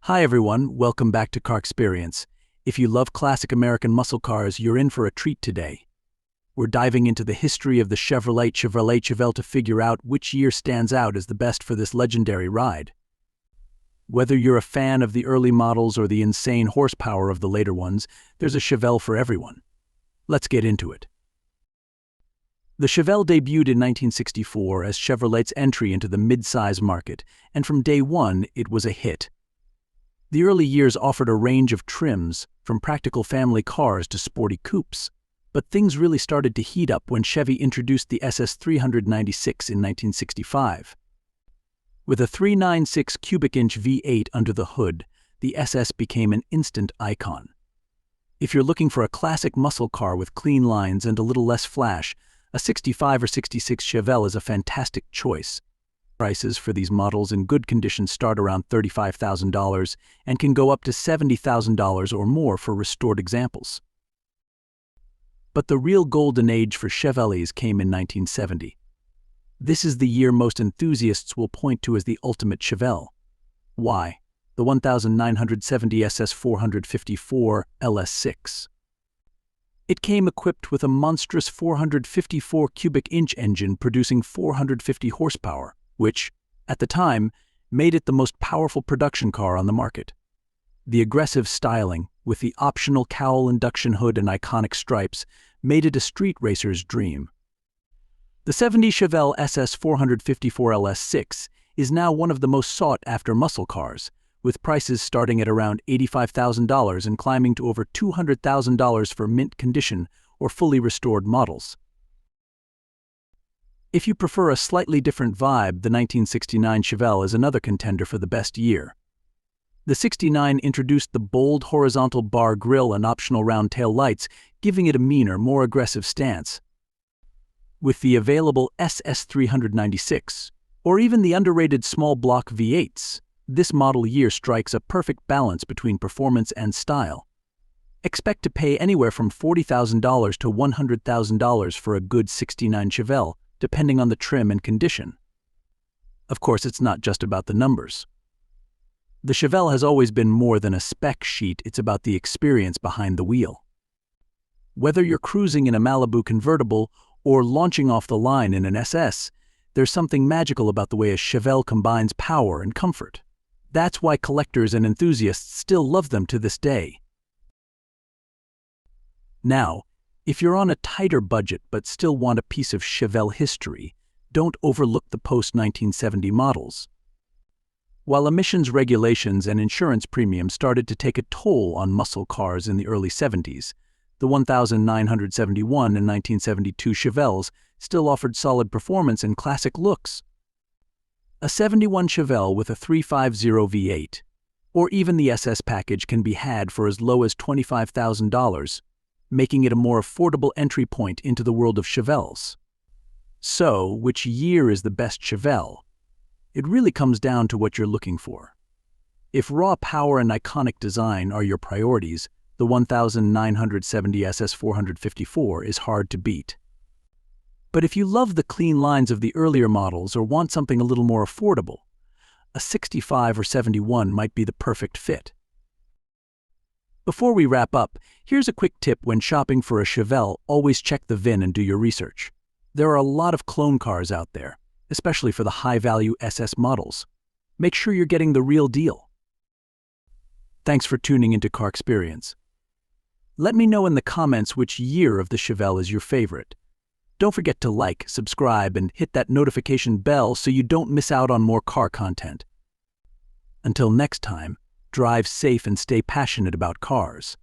Hi everyone, welcome back to CarXperienc. If you love classic American muscle cars, you're in for a treat today. We're diving into the history of the Chevrolet Chevelle to figure out which year stands out as the best for this legendary ride. Whether you're a fan of the early models or the insane horsepower of the later ones, there's a Chevelle for everyone. Let's get into it. The Chevelle debuted in 1964 as Chevrolet's entry into the mid-size market, and from day one, it was a hit. The early years offered a range of trims, from practical family cars to sporty coupes, but things really started to heat up when Chevy introduced the SS 396 in 1965. With a 396 cubic inch V8 under the hood, the SS became an instant icon. If you're looking for a classic muscle car with clean lines and a little less flash, a 65 or 66 Chevelle is a fantastic choice. Prices for these models in good condition start around $35,000 and can go up to $70,000 or more for restored examples. But the real golden age for Chevelles came in 1970. This is the year most enthusiasts will point to as the ultimate Chevelle. Why? The 1970 SS 454 LS6. It came equipped with a monstrous 454 cubic inch engine producing 450 horsepower, which, at the time, made it the most powerful production car on the market. The aggressive styling, with the optional cowl induction hood and iconic stripes, made it a street racer's dream. The 70 Chevelle SS 454 LS6 is now one of the most sought-after muscle cars, with prices starting at around $85,000 and climbing to over $200,000 for mint condition or fully restored models. If you prefer a slightly different vibe, the 1969 Chevelle is another contender for the best year. The 69 introduced the bold horizontal bar grille and optional round tail lights, giving it a meaner, more aggressive stance. With the available SS 396, or even the underrated small block V8s, this model year strikes a perfect balance between performance and style. Expect to pay anywhere from $40,000 to $100,000 for a good 69 Chevelle, depending on the trim and condition. Of course, it's not just about the numbers. The Chevelle has always been more than a spec sheet, it's about the experience behind the wheel. Whether you're cruising in a Malibu convertible or launching off the line in an SS, there's something magical about the way a Chevelle combines power and comfort. That's why collectors and enthusiasts still love them to this day. Now, if you're on a tighter budget but still want a piece of Chevelle history, don't overlook the post-1970 models. While emissions regulations and insurance premiums started to take a toll on muscle cars in the early 70s, the 1971 and 1972 Chevelles still offered solid performance and classic looks. A 71 Chevelle with a 350 V8, or even the SS package, can be had for as low as $25,000, making it a more affordable entry point into the world of Chevelles. So, which year is the best Chevelle? It really comes down to what you're looking for. If raw power and iconic design are your priorities, the 1970 SS 454 is hard to beat. But if you love the clean lines of the earlier models or want something a little more affordable, a 65 or 71 might be the perfect fit. Before we wrap up, here's a quick tip when shopping for a Chevelle: always check the VIN and do your research. There are a lot of clone cars out there, especially for the high-value SS models. Make sure you're getting the real deal. Thanks for tuning into CarXperienc. Let me know in the comments which year of the Chevelle is your favorite. Don't forget to like, subscribe, and hit that notification bell so you don't miss out on more car content. Until next time, drive safe and stay passionate about cars.